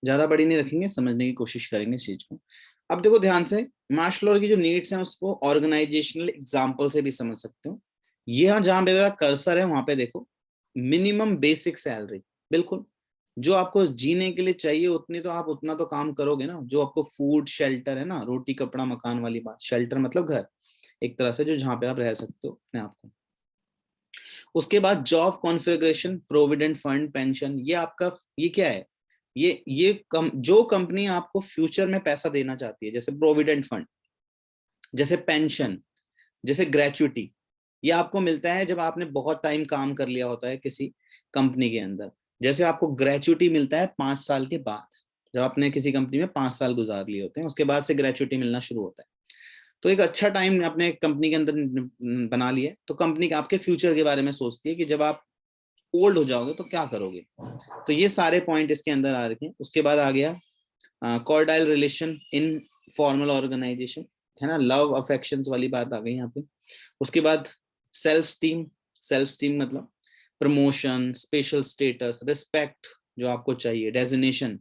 ज्यादा बड़ी नहीं रखेंगे, समझने की कोशिश करेंगे इस चीज को। अब देखो ध्यान से, मार्शल लॉ की जो नीड्स हैं उसको ऑर्गेनाइजेशनल एग्जांपल से भी समझ सकते हो। यहाँ जहां पे मेरा कर्सर है वहां पे देखो, मिनिमम बेसिक सैलरी, बिल्कुल जो आपको जीने के लिए चाहिए उतनी तो आप उतना तो काम करोगे ना, जो आपको फूड शेल्टर है ना, रोटी कपड़ा मकान वाली बात, शेल्टर मतलब घर एक तरह से, जो जहां पे आप रह सकते हो अपने आप को। उसके बाद job configuration, provident fund, pension, ये आपका ये क्या है, जो कंपनी आपको फ्यूचर में पैसा देना चाहती है, जैसे प्रोविडेंट फंड, जैसे पेंशन, जैसे ग्रेचुइटी, ये आपको मिलता है जब आपने बहुत टाइम काम कर लिया होता है किसी कंपनी के अंदर। जैसे आपको ग्रेचुइटी मिलता है 5 साल के बाद, जब आपने किसी कंपनी में 5 साल गुजार लिए होते हैं उसके बाद से ग्रेचुइटी मिलना शुरू होता है। तो एक अच्छा टाइम अपने कंपनी के अंदर बना लिया, तो कंपनी आपके फ्यूचर के बारे में सोचती है कि जब आप ओल्ड हो जाओगे तो क्या करोगे। तो ये सारे पॉइंट इसके अंदर आ रखे हैं। उसके बाद आ गया कॉर्डाइल रिलेशन इन फॉर्मल ऑर्गेनाइजेशन, है ना, लव अफेक्शंस वाली बात आ गई यहाँ पे। उसके बाद सेल्फ स्टीम, सेल्फ स्टीम मतलब प्रमोशन, स्पेशल स्टेटस, रिस्पेक्ट जो आपको चाहिए, डेजिग्नेशन।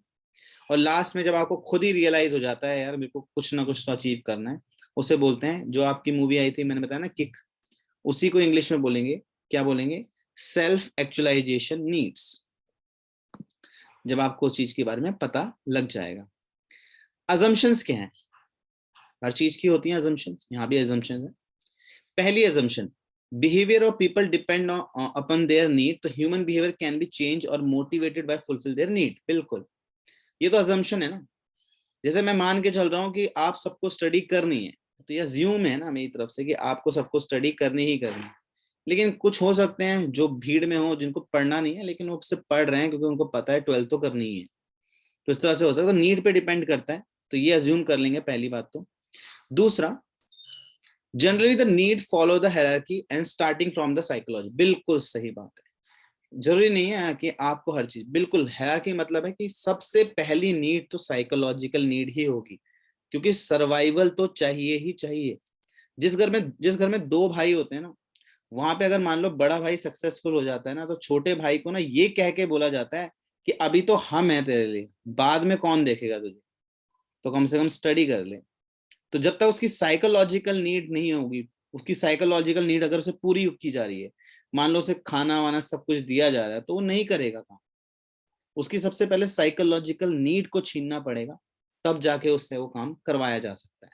और लास्ट में जब आपको खुद ही रियलाइज हो जाता है यार मेरे को कुछ ना कुछ तो अचीव करना है, उसे बोलते हैं, जो आपकी मूवी आई थी मैंने बताया ना किक, उसी को इंग्लिश में बोलेंगे, क्या बोलेंगे, सेल्फ एक्चुअलाइजेशन नीड्स। जब आपको उस चीज के बारे में पता लग जाएगा। अजम्पशंस क्या है, हर चीज की होती है अजम्पशंस, यहाँ भी अजम्पशंस है। पहली assumption, behaviour of people depend upon their need, तो human behaviour can be change और motivated by fulfil their need. बिल्कुल, ये तो अजम्पशन है ना। जैसे मैं मान के चल रहा हूँ कि आप सबको स्टडी करनी है, तो यह ज्यूम है ना मेरी तरफ से कि आपको सबको स्टडी करनी ही करनी है। लेकिन कुछ हो सकते हैं जो भीड़ में हो, जिनको पढ़ना नहीं है लेकिन वो सिर्फ पढ़ रहे हैं क्योंकि उनको पता है 12th तो करनी ही है। तो इस तरह से होता है, तो नीड पे डिपेंड करता है, तो ये अज्यूम कर लेंगे पहली बात तो। दूसरा, generally the need follow the hierarchy and starting from the psychology. बिल्कुल सही बात है, जरूरी नहीं है कि आपको हर चीज, बिल्कुल हायरार्की मतलब है कि सबसे पहली नीड तो साइकोलॉजिकल नीड ही होगी, क्योंकि सर्वाइवल तो चाहिए ही चाहिए। जिस घर में दो भाई होते हैं ना, वहां पे अगर मान लो बड़ा भाई सक्सेसफुल हो जाता है ना, तो छोटे भाई को ना ये कह के बोला जाता है कि अभी तो हम हैं तेरे लिए, बाद में कौन देखेगा तुझे, तो कम से कम स्टडी कर ले। तो जब तक उसकी साइकोलॉजिकल नीड नहीं होगी, उसकी साइकोलॉजिकल नीड अगर उसे पूरी की जा रही है, मान लो उसे खाना वाना सब कुछ दिया जा रहा है, तो वो नहीं करेगा काम। उसकी सबसे पहले साइकोलॉजिकल नीड को छीनना पड़ेगा, तब जाके उससे वो काम करवाया जा सकता है।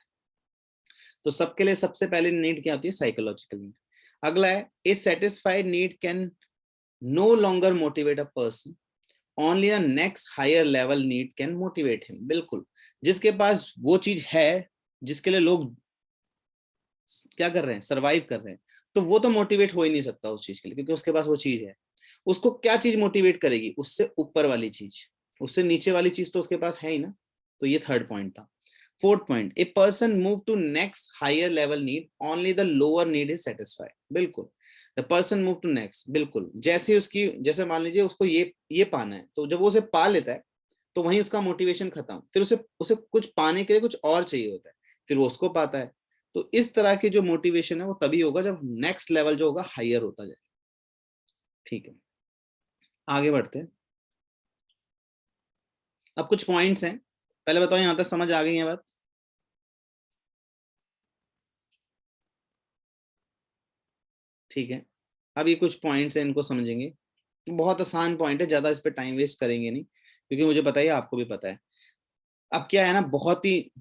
तो सबके लिए सबसे पहले नीड क्या होती है, साइकोलॉजिकल नीड। अगला है, a satisfied need can no longer motivate a person, only a next higher level need can motivate him. बिल्कुल, जिसके पास वो चीज है जिसके लिए लोग क्या कर रहे हैं, सरवाइव कर रहे हैं, तो वो तो मोटिवेट हो ही नहीं सकता उस चीज के लिए, क्योंकि उसके पास वो चीज है। उसको क्या चीज मोटिवेट करेगी, उससे ऊपर वाली चीज, उससे नीचे वाली चीज तो उसके पास है ही ना। तो ये थर्ड पॉइंट था। Fourth point, a person move to next higher level need, only the lower need is satisfied. बिल्कुल, the person move to next, बिल्कुल जैसे उसकी, जैसे मान लीजिए उसको ये पाना है, तो जब वो उसे पा लेता है तो वहीं उसका मोटिवेशन खत्म, फिर उसे उसे कुछ पाने के लिए कुछ और चाहिए होता है, फिर वो उसको पाता है। तो इस तरह की जो मोटिवेशन है वो तभी होगा जब नेक्स्ट लेवल जो होगा हायर होता जाए। ठीक है, आगे बढ़ते हैं। अब कुछ पॉइंट्स हैं, पहले बताओ यहां तक समझ आ गई है बात। ठीक है, अब ये कुछ पॉइंट्स हैं, इनको समझेंगे। बहुत आसान पॉइंट है, ज्यादा इस पे टाइम वेस्ट करेंगे नहीं, क्योंकि मुझे पता है आपको भी पता है। अब क्या है ना, बहुत ही,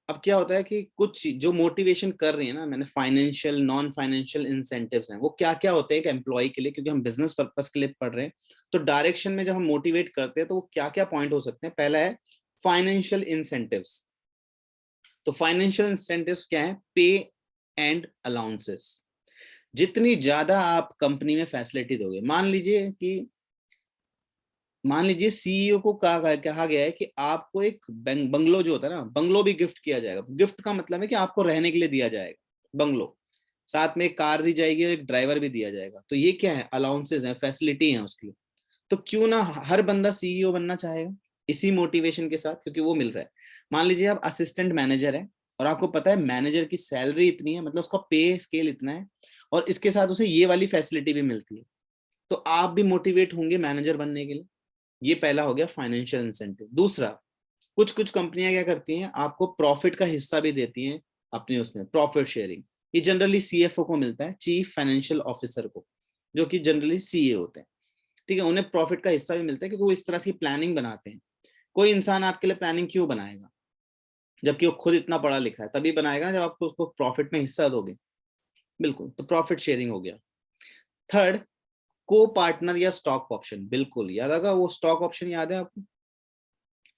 अब क्या होता है कि कुछ जो मोटिवेशन कर रही है ना मैंने, फाइनेंशियल नॉन फाइनेंशियल इंसेंटिव्स हैं, वो क्या क्या होते हैं एक एम्प्लॉय के लिए, क्योंकि हम बिजनेस पर्पस के लिए पढ़ रहे हैं। तो डायरेक्शन में जब हम मोटिवेट करते हैं तो वो क्या क्या पॉइंट हो सकते हैं। पहला है फाइनेंशियल इंसेंटिव्स। तो फाइनेंशियल इंसेंटिव्स क्या है, पे एंड अलाउंसेस। जितनी ज्यादा आप कंपनी में फैसिलिटी दोगे, मान लीजिए सीईओ को कहा गया है कि आपको एक बंगलो जो होता है ना, बंगलो भी गिफ्ट किया जाएगा। गिफ्ट का मतलब है कि आपको रहने के लिए दिया जाएगा बंगलो, साथ में एक कार दी जाएगी और एक ड्राइवर भी दिया जाएगा। तो ये क्या है, अलाउंसेस है, फैसिलिटी है उसकी। तो क्यों ना हर बंदा सीईओ बनना चाहेगा, इसी मोटिवेशन के साथ, क्योंकि वो मिल रहा है। मान लीजिए आप असिस्टेंट मैनेजर है और आपको पता है मैनेजर की सैलरी इतनी है, मतलब उसका पे स्केल इतना है, और इसके साथ उसे ये वाली फैसिलिटी भी मिलती है, तो आप भी मोटिवेट होंगे मैनेजर बनने के लिए। ये पहला हो गया फाइनेंशियल इंसेंटिव। दूसरा, कुछ कुछ कंपनियां क्या करती हैं, आपको प्रॉफिट का हिस्सा भी देती हैं अपने उसमें, प्रॉफिट शेयरिंग। ये जनरली सीएफओ को मिलता है, चीफ फाइनेंशियल ऑफिसर को, जो कि जनरली सीए होते हैं, ठीक है। उन्हें प्रॉफिट का हिस्सा भी मिलता है क्योंकि वो इस तरह की प्लानिंग बनाते हैं। कोई इंसान आपके लिए प्लानिंग क्यों बनाएगा जबकि वो खुद इतना पढ़ा लिखा है? तभी बनाएगा जब आपको उसको प्रॉफिट में हिस्सा दोगे। बिल्कुल, तो प्रॉफिट शेयरिंग हो गया। थर्ड, को पार्टनर या स्टॉक ऑप्शन। बिल्कुल याद आएगा वो स्टॉक ऑप्शन, याद है आपको?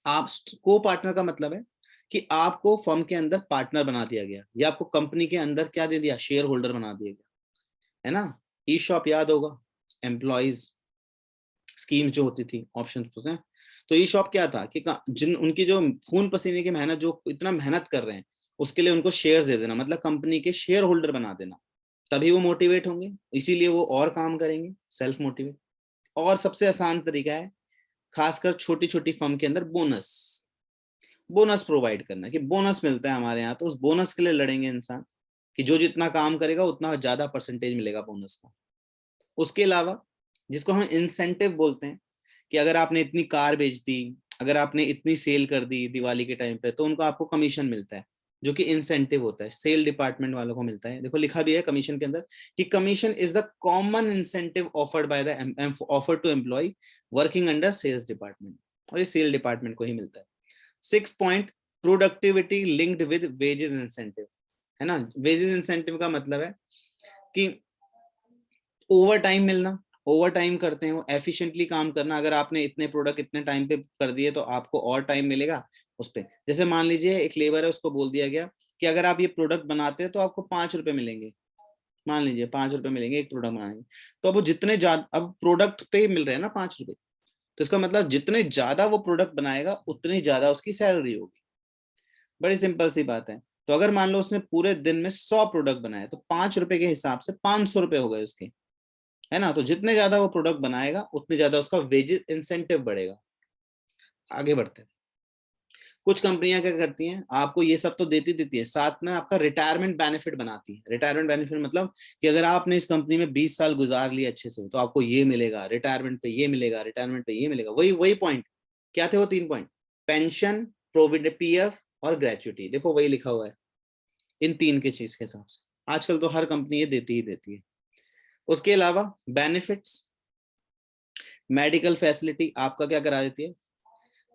आप को पार्टनर का मतलब है कि आपको फर्म के अंदर पार्टनर बना दिया गया, या आपको कंपनी के अंदर क्या दे दिया, शेयर होल्डर बना दिया गया, है ना। ई शॉप याद होगा, एम्प्लॉइज स्कीम जो होती थी, ऑप्शन। तो ई शॉप क्या था कि जिन उनकी जो खून पसीने की मेहनत, जो इतना मेहनत कर रहे हैं, उसके लिए उनको शेयर्स दे देना, मतलब कंपनी के शेयर होल्डर बना देना। तभी वो मोटिवेट होंगे, इसीलिए वो और काम करेंगे, सेल्फ मोटिवेट। और सबसे आसान तरीका है, खासकर छोटी छोटी फर्म के अंदर, बोनस। बोनस प्रोवाइड करना, कि बोनस मिलता है हमारे यहाँ, तो उस बोनस के लिए लड़ेंगे इंसान, कि जो जितना काम करेगा उतना ज्यादा परसेंटेज मिलेगा बोनस का। उसके अलावा जिसको हम इंसेंटिव बोलते हैं, कि अगर आपने इतनी कार बेच दी, अगर आपने इतनी सेल कर दी दिवाली के टाइम पे, तो उनको आपको कमीशन मिलता है, जो कि इंसेंटिव होता है, सेल डिपार्टमेंट वालों को मिलता है। देखो लिखा भी है कमीशन के अंदर कि commission is the common incentive offered by the offer to employ working under sales department, और ये सेल डिपार्टमेंट को ही मिलता है। 6 point, productivity linked with wages incentive, है ना। वेजेस इंसेंटिव का मतलब है कि ओवर टाइम मिलना, ओवर टाइम करते हैं वो, एफिशिएंटली काम करना। अगर आपने इतने प्रोडक्ट इतने टाइम पे कर दिए तो आपको और टाइम मिलेगा उस पे। जैसे मान लीजिए एक लेबर है, उसको बोल दिया गया कि अगर आप ये प्रोडक्ट बनाते हो तो आपको 5 रुपए मिलेंगे, मान लीजिए 5 रुपए मिलेंगे एक प्रोडक्ट बनाने। तो अब वो जितने ज्यादा, अब प्रोडक्ट पे मिल रहे हैं ना 5 रुपए, तो इसका मतलब जितने ज्यादा वो प्रोडक्ट बनाएगा उतनी ज्यादा उसकी सैलरी होगी। बड़ी सिंपल सी बात है। तो अगर मान लो उसने पूरे दिन में 100 प्रोडक्ट बनाए, तो 5 रुपए के हिसाब से 500 रुपए हो गए उसके, है ना। तो जितने ज्यादा वो प्रोडक्ट बनाएगा उतने ज्यादा उसका वेजेस इंसेंटिव बढ़ेगा। आगे बढ़ते हैं। कुछ कंपनियां क्या करती हैं, आपको ये सब तो देती देती है, साथ में आपका रिटायरमेंट बेनिफिट बनाती है। रिटायरमेंट बेनिफिट मतलब कि अगर आपने इस कंपनी में 20 साल गुजार लिए अच्छे से, तो आपको ये मिलेगा, रिटायरमेंट पे ये मिलेगा, रिटायरमेंट पे ये मिलेगा। वही वही पॉइंट क्या थे वो 3 पॉइंट, पेंशन, प्रोविडेंट, पीएफ और ग्रेचुइटी। देखो वही लिखा हुआ है, इन 3 के चीज के हिसाब से आजकल तो हर कंपनी ये देती ही देती है। उसके अलावा बेनिफिट्स, मेडिकल फैसिलिटी आपका क्या करा देती है,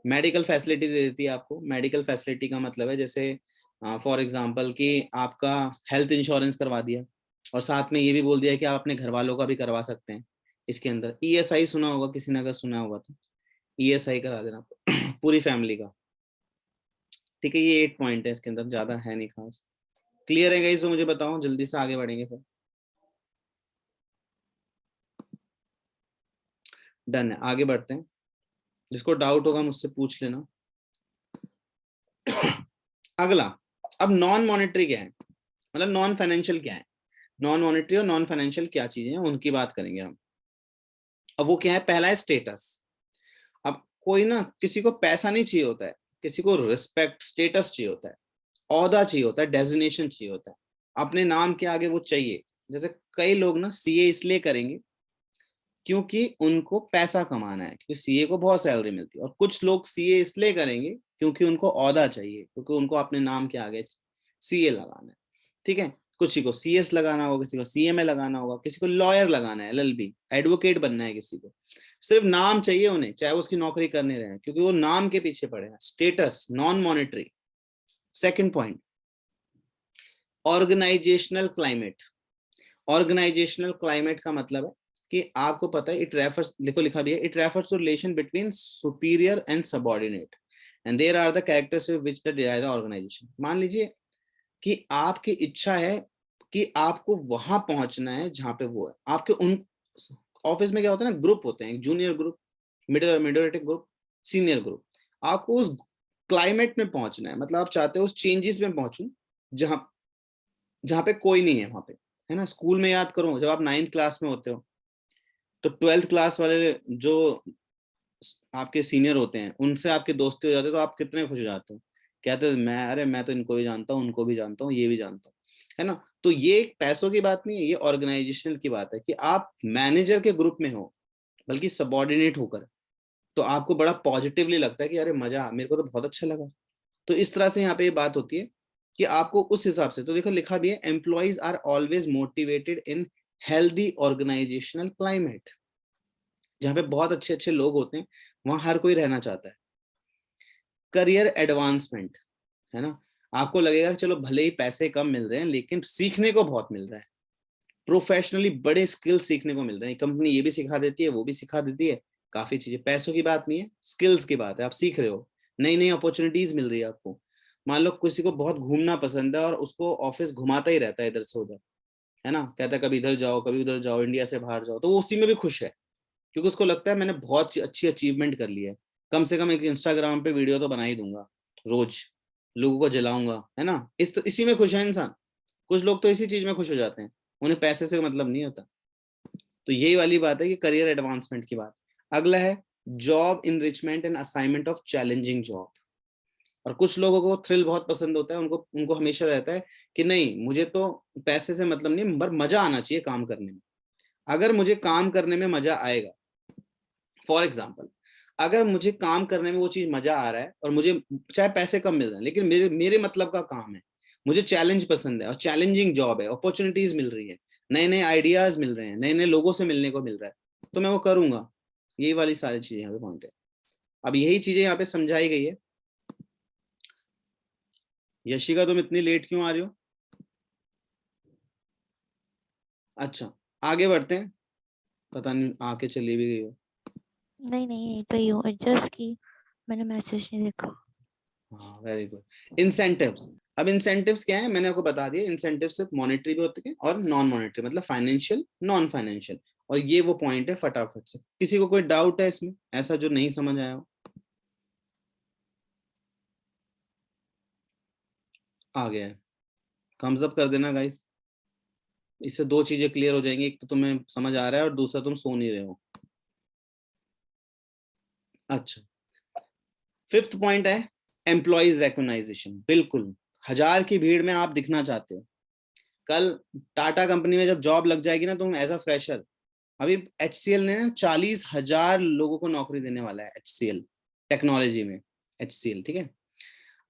मेडिकल फैसिलिटी दे देती है आपको। मेडिकल फैसिलिटी का मतलब है जैसे फॉर एग्जांपल कि आपका हेल्थ इंश्योरेंस करवा दिया, और साथ में ये भी बोल दिया कि आप अपने घर वालों का भी करवा सकते हैं। इसके अंदर ईएसआई सुना होगा किसी ने, अगर सुना होगा तो ईएसआई करा देना पूरी फैमिली का, ठीक है। ये 8 पॉइंट है, इसके अंदर ज्यादा है नहीं खास। क्लियर है गाइस? तो मुझे बताओ, जल्दी से आगे बढ़ेंगे फिर। डन है, आगे बढ़ते हैं। जिसको डाउट होगा मुझसे पूछ लेना। अगला, अब नॉन मॉनेटरी क्या है, मतलब नॉन फाइनेंशियल क्या है। नॉन मॉनेटरी और नॉन फाइनेंशियल क्या चीजें हैं उनकी बात करेंगे हम। अब वो क्या है, पहला है स्टेटस। अब कोई ना, किसी को पैसा नहीं चाहिए होता है, किसी को रिस्पेक्ट, स्टेटस चाहिए होता है, ओहदा चाहिए होता है, डेजिग्नेशन चाहिए होता है, अपने नाम के आगे वो चाहिए। जैसे कई लोग ना सीए इसलिए करेंगे क्योंकि उनको पैसा कमाना है, क्योंकि सीए को बहुत सैलरी मिलती है। और कुछ लोग सीए इसलिए करेंगे क्योंकि उनको ओहदा चाहिए, क्योंकि उनको अपने नाम के आगे सीए लगाना है, ठीक है। किसी को सीएस लगाना होगा, किसी को सीएमए लगाना होगा, किसी को लॉयर लगाना है, एलएलबी, एडवोकेट बनना है किसी को। सिर्फ नाम चाहिए उन्हें, चाहे उसकी नौकरी करने रहे, क्योंकि वो नाम के पीछे पड़े हैं। Status, non monetary. Second point, organisational climate. Organisational climate का मतलब है कि आपको पता है, इट रेफर्स, देखो लिखा भी है, it refers to relation between superior and subordinate and there are the characteristics which the derive organisation. मान लीजिए कि आपकी इच्छा है कि आपको वहां पहुंचना है जहां पे वो है। आपके उन ऑफिस में क्या होता है ना, ग्रुप होते हैं, junior group, middle group, senior group. आपको उस क्लाइमेट में पहुंचना है, मतलब आप चाहते हो उस चेंजेस में पहुंचूं जहां जहां पे कोई नहीं है वहां पे, है ना। स्कूल में याद करो, जब आप 9th क्लास में होते हो, तो 12th क्लास वाले जो आपके सीनियर होते हैं उनसे आपके दोस्ती हो जाते हैं, तो आप कितने खुश हो जाते हो, कहते हो मैं, अरे मैं तो इनको भी जानता हूँ, उनको भी जानता हूँ, ये भी जानता हूँ, है ना। तो ये पैसों की बात नहीं है, ये ऑर्गेनाइजेशनल की बात है कि आप मैनेजर के ग्रुप में हो, बल्कि सबॉर्डिनेट होकर, तो आपको बड़ा पॉजिटिवली लगता है कि अरे मजा, मेरे को तो बहुत अच्छा लगा। तो इस तरह से यहाँ पे ये बात होती है कि आपको उस हिसाब से, तो देखो लिखा भी है, employees are always motivated in healthy organisational climate. जहाँ पे बहुत अच्छे अच्छे लोग होते हैं वहां हर कोई रहना चाहता है। करियर एडवांसमेंट, है ना, आपको लगेगा कि चलो भले ही पैसे कम मिल रहे हैं लेकिन सीखने को बहुत मिल रहा है, प्रोफेशनली बड़े स्किल सीखने को मिल रहे हैं, कंपनी ये भी सिखा देती है वो भी सिखा देती है, काफी चीजें, पैसों की बात नहीं है, स्किल्स की बात है, आप सीख रहे हो, नई नई अपॉर्चुनिटीज मिल रही है आपको। मान लो किसी को बहुत घूमना पसंद है और उसको ऑफिस घुमाता ही रहता है इधर से उधर, है ना, कहता है कभी इधर जाओ कभी उधर जाओ, इंडिया से बाहर जाओ, तो वो उसी में भी खुश है, क्योंकि उसको लगता है मैंने बहुत अच्छी अचीवमेंट कर ली है, कम से कम एक इंस्टाग्राम पे वीडियो तो बना ही दूंगा रोज, लोगों को जलाऊंगा, है ना, इसी में खुश है इंसान। कुछ लोग तो इसी चीज में खुश हो जाते हैं, उन्हें पैसे से मतलब नहीं होता। तो यही वाली बात है कि करियर एडवांसमेंट की बात। अगला है job enrichment and assignment of challenging job. और कुछ लोगों को थ्रिल बहुत पसंद होता है, उनको उनको हमेशा रहता है कि नहीं मुझे तो पैसे से मतलब नहीं, पर मजा आना चाहिए काम करने में। अगर मुझे काम करने में मजा आएगा, फॉर एग्जाम्पल, अगर मुझे काम करने में वो चीज मजा आ रहा है और मुझे चाहे पैसे कम मिल रहे हैं लेकिन मेरे मेरे मतलब का काम है, मुझे चैलेंज पसंद है और चैलेंजिंग जॉब है, अपॉर्चुनिटीज मिल रही है, नए नए आइडियाज मिल रहे हैं, नए नए लोगों से मिलने को मिल रहा है, तो मैं वो करूंगा। यही वाली सारी चीजें यहाँ पे पॉइंट है। अब यही चीजें यहाँ पे समझाई गई है। यशिका तुम इतनी लेट क्यों आ रही हो? अच्छा, आगे बढ़ते हैं, पता नहीं आके चली भी गई हो। नहीं नहीं, यही तो ही हूँ, एडजस्ट की, मैंने मैसेज नहीं देखा। हाँ वेरी गुड। इंसेंटिव्स, अब इंसेंटिव्स क्या है मैंने आपको बता दिया, इंसेंटिव सिर्फ मॉनेटरी भी होते हैं और नॉन मॉनेटरी, मतलब फाइनेंशियल नॉन फाइनेंशियल, और ये वो पॉइंट है फटाफट से। किसी को कोई डाउट है इसमें ऐसा जो नहीं समझ आया हो? आ गया है, थम्स अप कर देना गाइस। इससे दो चीजें क्लियर हो जाएंगी, एक तो तुम्हें समझ आ रहा है और दूसरा तुम सो नहीं रहे हो। अच्छा, फिफ्थ पॉइंट है एम्प्लॉयज रिकॉग्नाइजेशन। बिल्कुल, हजार की भीड़ में आप दिखना चाहते हो। कल टाटा कंपनी में जब जॉब लग जाएगी ना तुम एज अ फ्रेशर, अभी HCL ने 40,000 लोगों को नौकरी देने वाला है, HCL टेक्नोलॉजी में, HCL ठीक है।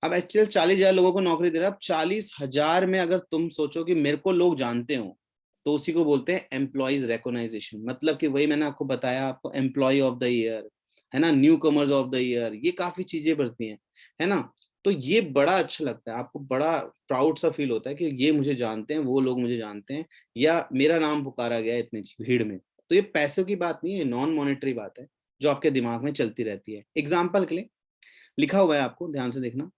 अब HCL 40,000 लोगों को नौकरी दे रहा है, अब 40,000 में अगर तुम सोचो कि मेरे को लोग जानते हो, तो उसी को बोलते हैं एम्प्लॉयज रिकॉग्नाइजेशन। मतलब कि वही मैंने आपको बताया, आपको एम्प्लॉय ऑफ द ईयर, है ना, new commerce of the year, ये काफी चीजें बढ़ती हैं, है ना। तो ये बड़ा अच्छा लगता है, आपको बड़ा प्राउड सा फील होता है कि ये मुझे जानते हैं, वो लोग मुझे जानते हैं, या मेरा नाम पुकारा गया इतनी भीड़ में। तो ये पैसों की बात नहीं है, नॉन मॉनेटरी बात है जो आपके दिमाग में चलती रहती है। एग्जाम्पल के लिए लिखा हुआ है, आपको ध्यान से देखना,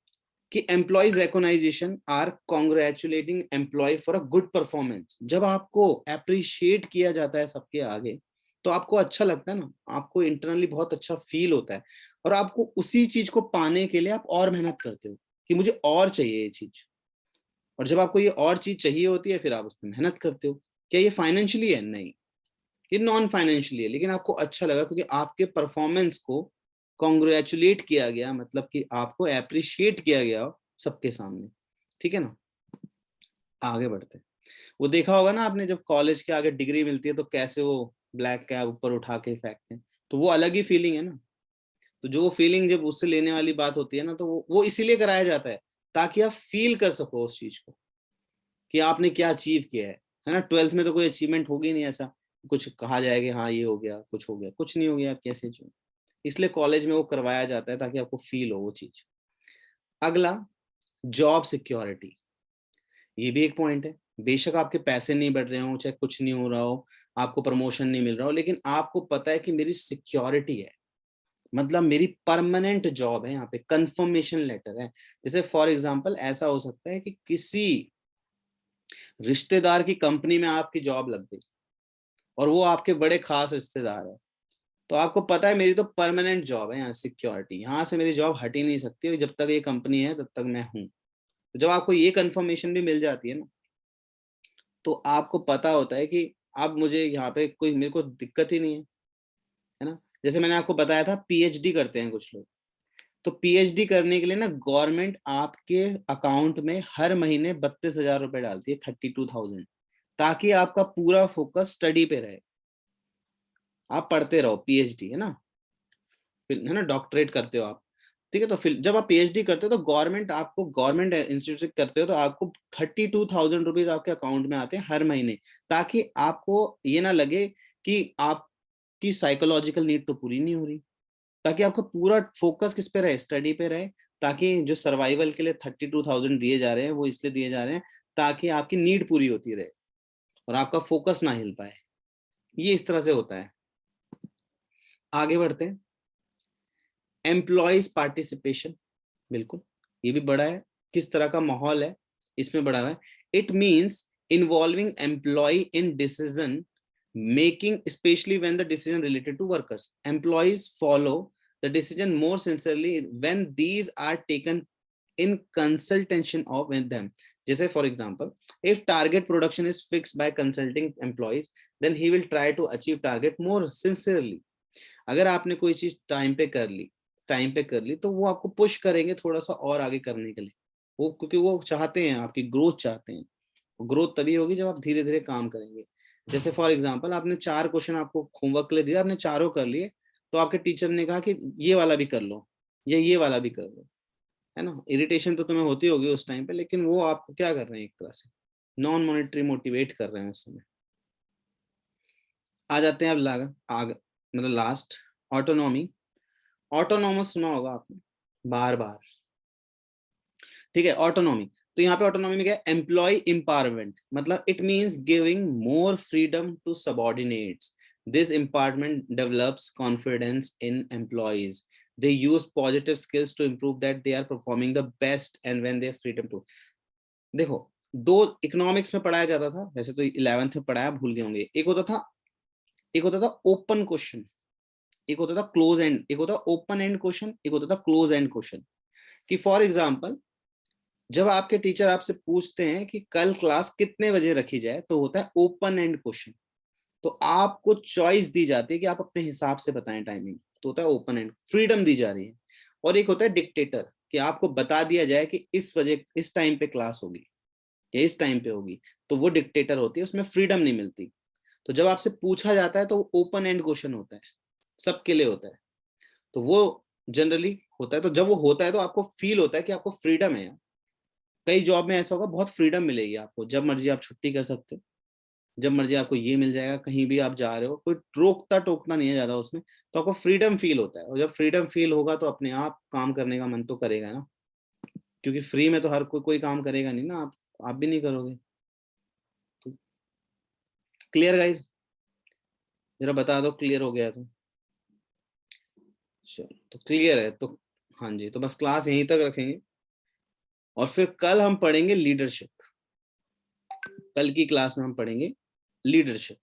कि employees recognition are congratulating employ for a good performance. जब आपको अप्रिशिएट किया जाता है सबके आगे, तो आपको अच्छा लगता है ना, आपको इंटरनली बहुत अच्छा फील होता है, और आपको उसी चीज को पाने के लिए आप और मेहनत करते हो कि मुझे और चाहिए ये चीज। और जब आपको ये और चीज चाहिए होती है फिर आप उस पर मेहनत करते हो। क्या ये फाइनेंशियली है? नहीं, ये नॉन फाइनेंशियली है, लेकिन आपको अच्छा लगा क्योंकि आपके परफॉर्मेंस को कॉन्ग्रेचुलेट किया गया, मतलब कि आपको अप्रिशिएट किया गया सबके सामने, ठीक है ना। आगे बढ़ते हैं। वो देखा होगा ना आपने, जब कॉलेज के आगे डिग्री मिलती है तो कैसे वो ब्लैक कैप ऊपर उठा के फेंकते हैं, तो वो अलग ही फीलिंग है ना। तो जो फीलिंग जब उससे लेने वाली बात होती है ना, तो वो इसीलिए कराया जाता है ताकि आप फील कर सको उस चीज को कि आपने क्या अचीव किया है ना। 12th में तो कोई अचीवमेंट होगी नहीं ऐसा कुछ कहा जाए कि हाँ ये हो गया, कुछ हो गया, कुछ नहीं हो गया, आप कैसे जो, इसलिए कॉलेज में वो करवाया जाता है ताकि आपको फील हो वो चीज। अगला, जॉब सिक्योरिटी, ये भी एक पॉइंट है। बेशक आपके पैसे नहीं बढ़ रहे हो, चाहे कुछ नहीं हो रहा हो, आपको प्रमोशन नहीं मिल रहा हो, लेकिन आपको पता है कि मेरी सिक्योरिटी है, मतलब मेरी परमानेंट जॉब है, यहाँ पे कंफर्मेशन लेटर है। जैसे फॉर एग्जांपल ऐसा हो सकता है कि किसी रिश्तेदार की कंपनी में आपकी जॉब लग गई और वो आपके बड़े खास रिश्तेदार है, तो आपको पता है मेरी तो परमानेंट जॉब है, यहाँ सिक्योरिटी, यहाँ से मेरी जॉब हट ही नहीं सकती, जब तक ये कंपनी है तब तक मैं हूँ। तो जब आपको ये कंफर्मेशन भी मिल जाती है ना, तो आपको पता होता है कि अब मुझे यहाँ पे कोई मेरे को दिक्कत ही नहीं है ना। जैसे मैंने आपको बताया था PhD करते हैं कुछ लोग, तो PhD करने के लिए ना गवर्नमेंट आपके अकाउंट में हर महीने 32,000 रुपए डालती है, 32,000, ताकि आपका पूरा फोकस स्टडी पे रहे, आप पढ़ते रहो, PhD है ना। है ना, डॉक्टरेट करते हो आप, ठीक है, तो फिर जब आप पीएचडी करते हो तो गवर्नमेंट इंस्टीट्यूट से करते हो तो आपको 32,000 रुपीज आपके अकाउंट में आते हैं हर महीने, ताकि आपको ये ना लगे कि आपकी साइकोलॉजिकल नीड तो पूरी नहीं हो रही, ताकि आपका पूरा फोकस किस पे रहे, स्टडी पे रहे, ताकि जो सर्वाइवल के लिए 32,000 दिए जा रहे हैं वो इसलिए दिए जा रहे हैं ताकि आपकी नीड पूरी होती रहे और आपका फोकस ना हिल पाए। ये इस तरह से होता है। आगे बढ़ते हैं, एम्प्लॉयज पार्टिसिपेशन, बिल्कुल ये भी बड़ा है, किस तरह का माहौल है इसमें बड़ा है। It means involving employ in decision making, especially when the decision related to workers. Employees follow the decision more sincerely when these are taken in consultation of with them. जैसे for example, if target production is fixed by consulting employees, then he will try to achieve target more sincerely. अगर आपने कोई चीज time पे कर ली तो वो आपको पुश करेंगे थोड़ा सा और आगे करने के लिए, वो क्योंकि वो चाहते हैं, आपकी ग्रोथ चाहते हैं। ग्रोथ तभी होगी जब आप धीरे धीरे काम करेंगे। जैसे फॉर एग्जांपल आपने 4 क्वेश्चन आपको होमवर्क के लिए दिया, आपने चारों कर लिए, तो आपके टीचर ने कहा कि ये वाला भी कर लो या ये वाला भी कर लो, है ना, इरिटेशन तो तुम्हें होती होगी उस टाइम पे, लेकिन वो आपको क्या कर रहे हैं, एक तरह से नॉन मॉनिटरी मोटिवेट कर रहे हैं उस समय। आ जाते हैं अब मतलब लास्ट, ऑटोनॉमी। ऑटोनॉमस सुना होगा आपने बार बार, ठीक है, ऑटोनॉमी। तो यहाँ पे ऑटोनॉमी में क्या है, एम्प्लॉय एम्पावरमेंट, मतलब it means giving more freedom to subordinates. This empowerment develops confidence in employees, they use positive skills to improve that they are performing the best and when they have freedom to। देखो, दो economics में पढ़ाया जाता था, वैसे तो 11th में पढ़ाया, भूल गए होंगे। एक होता था ओपन क्वेश्चन, एक होता था क्लोज एंड, एक होता ओपन एंड क्वेश्चन, एक होता था क्लोज एंड क्वेश्चन। कि फॉर एग्जांपल जब आपके टीचर आपसे पूछते हैं कि कल क्लास कितने बजे रखी जाए, तो होता है ओपन एंड क्वेश्चन, तो आपको चॉइस दी जाती है कि आप अपने हिसाब से बताएं टाइमिंग, तो होता है ओपन एंड, फ्रीडम दी जा रही है। और एक होता है डिक्टेटर, कि आपको बता दिया जाए कि इस वजह इस टाइम पे क्लास होगी या इस टाइम पे होगी, तो वो डिक्टेटर होती है, उसमें फ्रीडम नहीं मिलती। तो जब आपसे पूछा जाता है तो ओपन एंड क्वेश्चन होता है, सबके लिए होता है, तो वो जनरली होता है। तो जब वो होता है तो आपको फील होता है कि आपको फ्रीडम है। कई जॉब में ऐसा होगा, बहुत फ्रीडम मिलेगी आपको, जब मर्जी आप छुट्टी कर सकते हो, जब मर्जी आपको ये मिल जाएगा, कहीं भी आप जा रहे हो, कोई रोकता टोकना नहीं है ज्यादा उसमें, तो आपको फ्रीडम फील होता है। और जब फ्रीडम फील होगा तो अपने आप काम करने का मन तो करेगा ना, क्योंकि फ्री में तो हर कोई काम करेगा नहीं ना, आप भी नहीं करोगे। तो क्लियर गाइज, जरा बता दो क्लियर हो गया तो। चलो तो क्लियर है तो, हाँ जी, तो बस क्लास यहीं तक रखेंगे और फिर कल हम पढ़ेंगे लीडरशिप। कल की क्लास में हम पढ़ेंगे लीडरशिप।